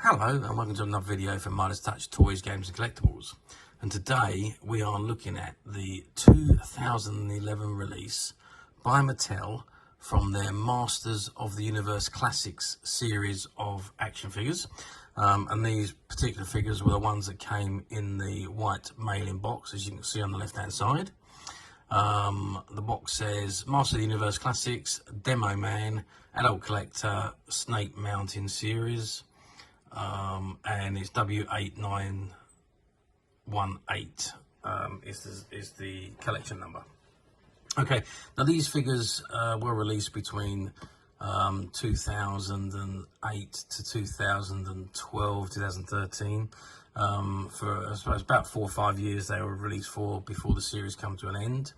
Hello and welcome to another video from Midas Touch Toys, Games and Collectibles. And today we are looking at the 2011 release by Mattel from their Masters of the Universe Classics series of action figures. And these particular figures were the ones that came in the white mail-in box, as you can see on the left hand side. The box says Masters of the Universe Classics, Demo Man, Adult Collector, Snake Mountain Series. And it's W8918 is the collection number. Okay, now these figures were released between 2008 to 2012, 2013. For I suppose about 4 or 5 years they were released for before the series come to an end.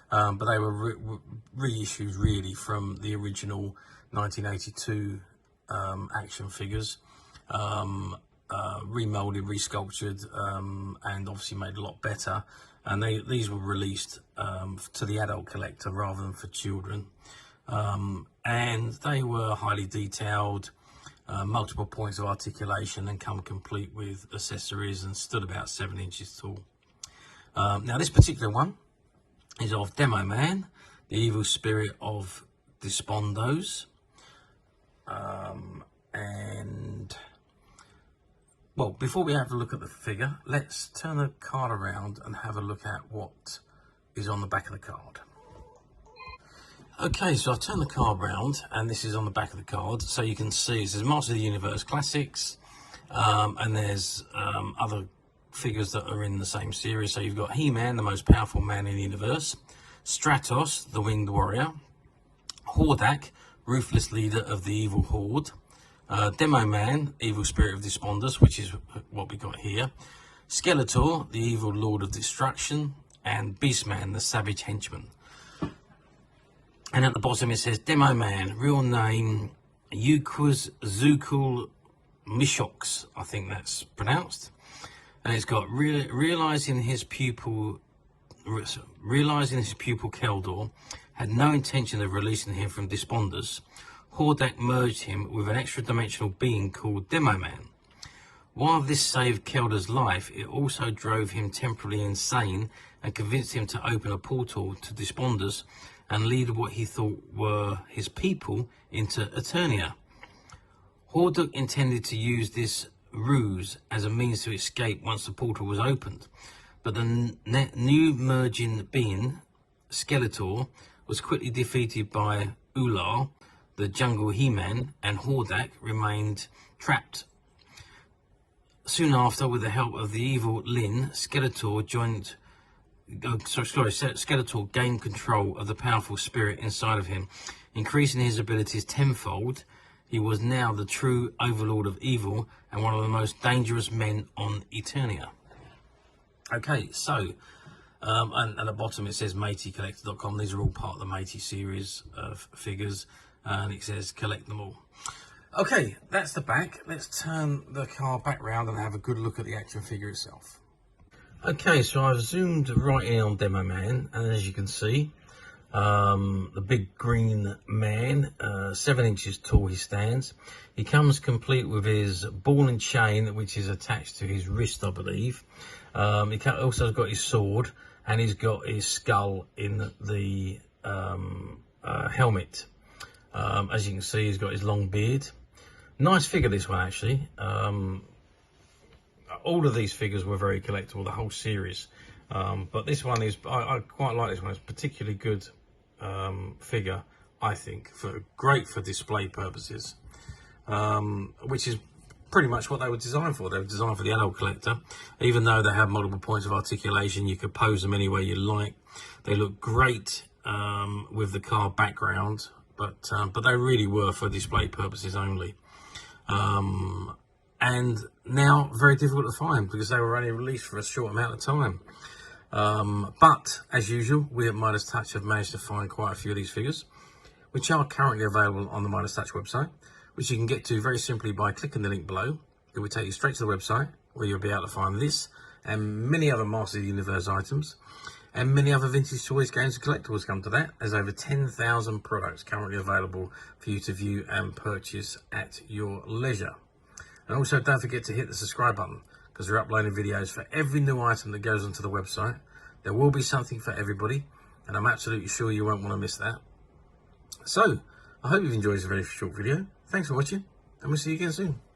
But they were reissues really from the original 1982 action figures. Remolded, resculptured, and obviously made a lot better. And these were released to the adult collector rather than for children. And they were highly detailed, multiple points of articulation, and come complete with accessories, and stood about 7 inches tall. Now this particular one is of Demo Man, the evil spirit of Desponds. Well, before we have a look at the figure, let's turn the card around and have a look at what is on the back of the card. Okay, so I've turned the card round and this is on the back of the card. So you can see it says Masters of the Universe Classics, and there's other figures that are in the same series. So you've got He-Man, the most powerful man in the universe, Stratos, the winged warrior, Hordak, ruthless leader of the evil horde, Demo Man, evil spirit of Desponds, which is what we got here, Skeletor, the evil lord of destruction, and Beastman, the savage henchman. And at the bottom it says Demo Man, real name Zukul Mishox, I think that's pronounced. And it's got realizing his pupil Keldor had no intention of releasing him from Desponds, Hordak merged him with an extra-dimensional being called Demo Man. While this saved Keldor's life, it also drove him temporarily insane and convinced him to open a portal to Desponds and lead what he thought were his people into Eternia. Hordak intended to use this ruse as a means to escape once the portal was opened, but the new merging being, Skeletor, was quickly defeated by Ular, the jungle He-Man, and Hordak remained trapped. Soon after, with the help of the evil Lin, Skeletor gained control of the powerful spirit inside of him, increasing his abilities tenfold. He was now the true overlord of evil and one of the most dangerous men on Eternia. Okay, so and at the bottom it says MateyCollector.com. These are all part of the Matey series of figures, and it says collect them all. Okay, that's the back. Let's turn the card back round and have a good look at the action figure itself. Okay, so I've zoomed right in on Demo Man, and as you can see, the big green man, 7 inches tall he stands. He comes complete with his ball and chain, which is attached to his wrist, I believe. He also got his sword, and he's got his skull in the helmet. As you can see, he's got his long beard. Nice figure, this one, actually. All of these figures were very collectible, the whole series. But this one is, I quite like this one. It's a particularly good figure, I think, great for display purposes, which is pretty much what they were designed for. They were designed for the adult collector. Even though they have multiple points of articulation, you could pose them any way you like. They look great with the card background, but they really were for display purposes only. And now very difficult to find because they were only released for a short amount of time. But as usual, we at Midas Touch have managed to find quite a few of these figures, which are currently available on the Midas Touch website, which you can get to very simply by clicking the link below. It will take you straight to the website where you'll be able to find this and many other Masters of the Universe items, and many other vintage toys, games and collectibles come to that. There's over 10,000 products currently available for you to view and purchase at your leisure. And also don't forget to hit the subscribe button, because we're uploading videos for every new item that goes onto the website. There will be something for everybody, and I'm absolutely sure you won't want to miss that. So, I hope you've enjoyed this very short video. Thanks for watching, and we'll see you again soon.